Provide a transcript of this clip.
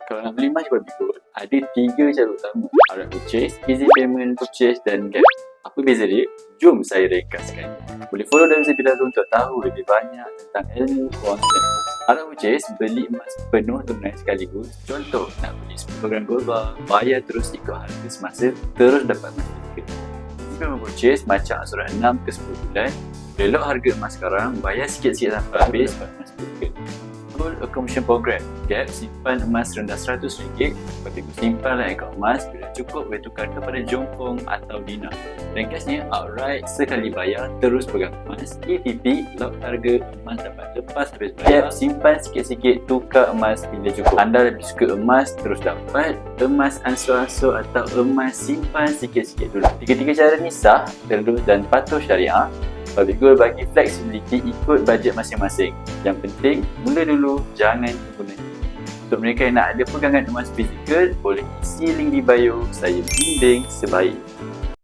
Kalau nak beli emas di Babi Gold, ada 3 cara utama: direct purchase, easy payment purchase dan gap. Apa beza dia? Jom saya ringkaskan. Boleh follow dalam video untuk tahu lebih banyak tentang ilmu wang dan emas. Direct purchase, beli emas penuh tunai sekaligus. Contoh, nak beli 10 gram gold bar, bayar terus ikut harga semasa, terus dapat emas fizikal. Easy payment purchase macam asuran 6 ke 10 bulan. Boleh lock harga emas sekarang, bayar sikit-sikit sampai habis, dapat emas fizikal. Gold Accumulation Program. Gap, simpan emas rendah RM100. Bagi simpanlah akaun emas, bila cukup boleh tukar kepada jongkong atau dinar. Ringkasnya, outright sekali bayar terus pegang emas. EPP, lock harga emas dapat lepas habis bayar. Gap, simpan sikit-sikit, tukar emas bila cukup. Anda lebih suka emas terus dapat, emas ansur-ansur atau emas simpan sikit-sikit dulu. Tiga-tiga cara ni sah, terus dan patuh syariah. Babi Gold bagi flexibility ikut bajet masing-masing. Yang penting, mula dulu, jangan tunggu nanti. Untuk mereka yang nak ada pegangan emas fizikal, boleh isi link di bio. Saya bimbing sebaik.